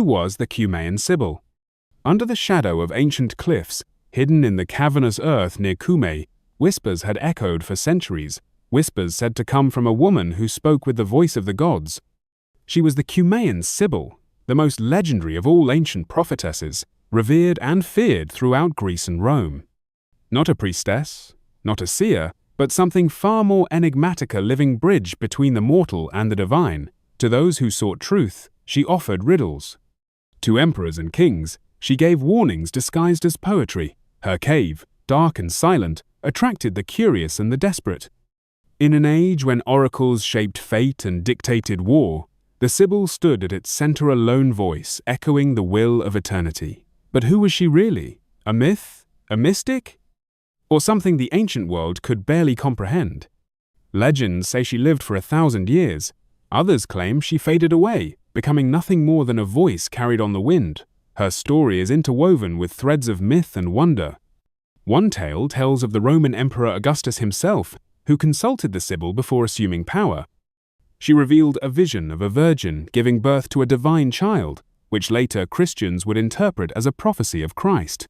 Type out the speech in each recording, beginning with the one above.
who was the Cumaean Sibyl? Under the shadow of ancient cliffs, hidden in the cavernous earth near Cumae, whispers had echoed for centuries, whispers said to come from a woman who spoke with the voice of the gods. She was the Cumaean Sibyl, the most legendary of all ancient prophetesses, revered and feared throughout Greece and Rome. Not a priestess, not a seer, but something far more enigmatic, a living bridge between the mortal and the divine. To those who sought truth, she offered riddles. To emperors and kings, she gave warnings disguised as poetry. Her cave, dark and silent, attracted the curious and the desperate. In an age when oracles shaped fate and dictated war, the Sibyl stood at its center, a lone voice, echoing the will of eternity. But who was she really? A myth? A mystic? Or something the ancient world could barely comprehend? Legends say she lived for 1,000 years. Others claim she faded away, becoming nothing more than a voice carried on the wind. Her story is interwoven with threads of myth and wonder. One tale tells of the Roman Emperor Augustus himself, who consulted the Sibyl before assuming power. She revealed a vision of a virgin giving birth to a divine child, which later Christians would interpret as a prophecy of Christ.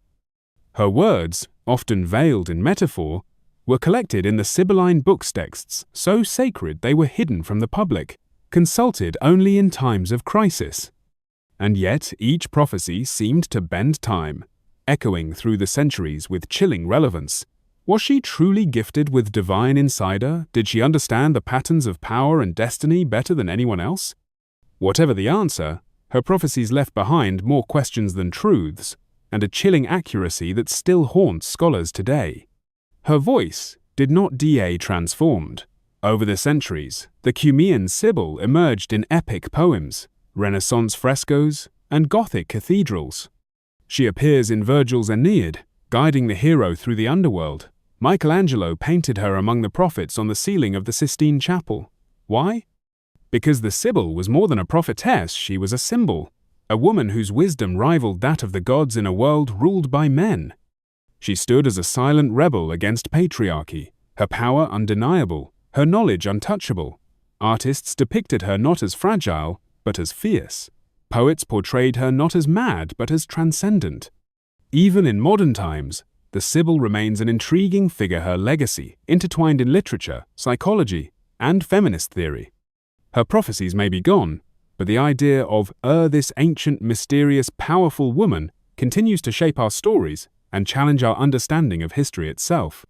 Her words, often veiled in metaphor, were collected in the Sibylline books, texts so sacred they were hidden from the public, consulted only in times of crisis. And yet each prophecy seemed to bend time, echoing through the centuries with chilling relevance. Was she truly gifted with divine insider? Did she understand the patterns of power and destiny better than anyone else? Whatever the answer, her prophecies left behind more questions than truths, and a chilling accuracy that still haunts scholars today. Her voice did not die transformed. Over the centuries, the Cumaean Sibyl emerged in epic poems, Renaissance frescoes, and Gothic cathedrals. She appears in Virgil's Aeneid, guiding the hero through the underworld. Michelangelo painted her among the prophets on the ceiling of the Sistine Chapel. Why? Because the Sibyl was more than a prophetess, she was a symbol, a woman whose wisdom rivaled that of the gods in a world ruled by men. She stood as a silent rebel against patriarchy, her power undeniable, her knowledge untouchable. Artists depicted her not as fragile, but as fierce. Poets portrayed her not as mad, but as transcendent. Even in modern times, the Sibyl remains an intriguing figure, her legacy intertwined in literature, psychology, and feminist theory. Her prophecies may be gone, but the idea of this ancient, mysterious, powerful woman continues to shape our stories and challenge our understanding of history itself.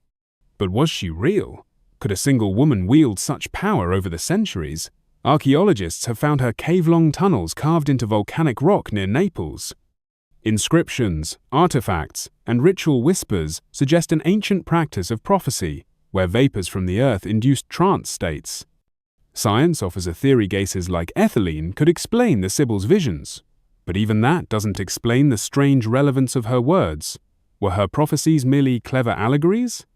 But was she real? Could a single woman wield such power over the centuries? Archaeologists have found her cave-long tunnels carved into volcanic rock near Naples. Inscriptions, artifacts, and ritual whispers suggest an ancient practice of prophecy, where vapors from the earth induced trance states. Science offers a theory gases like ethylene could explain the Sibyl's visions, but even that doesn't explain the strange relevance of her words. Were her prophecies merely clever allegories?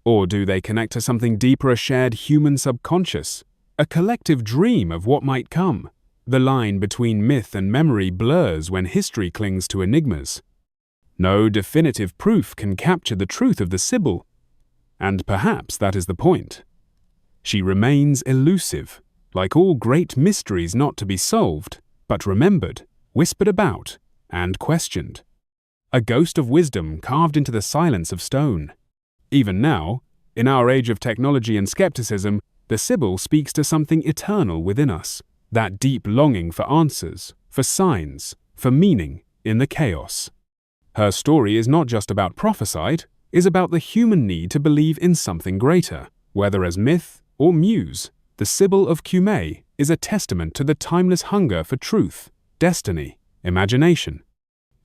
Or do they connect to something deeper, a shared human subconscious, a collective dream of what might come? The line between myth and memory blurs when history clings to enigmas. No definitive proof can capture the truth of the Sibyl, and perhaps that is the point. She remains elusive, like all great mysteries not to be solved, but remembered, whispered about, and questioned. A ghost of wisdom carved into the silence of stone. Even now, in our age of technology and skepticism, the Sibyl speaks to something eternal within us, that deep longing for answers, for signs, for meaning in the chaos. Her story is not just about prophesied, is about the human need to believe in something greater. Whether as myth or muse, the Sibyl of Cumae is a testament to the timeless hunger for truth, destiny, imagination.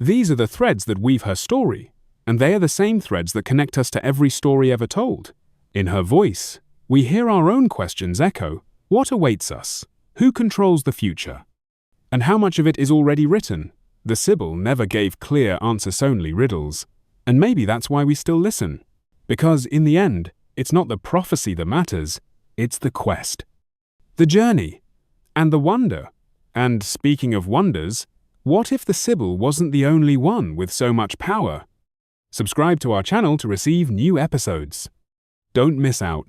These are the threads that weave her story, and they are the same threads that connect us to every story ever told. In her voice, we hear our own questions echo. What awaits us? Who controls the future? And how much of it is already written? The Sibyl never gave clear answers, only riddles. And maybe that's why we still listen. Because in the end, it's not the prophecy that matters, it's the quest, the journey, and the wonder. And speaking of wonders, what if the Sibyl wasn't the only one with so much power? Subscribe to our channel to receive new episodes. Don't miss out.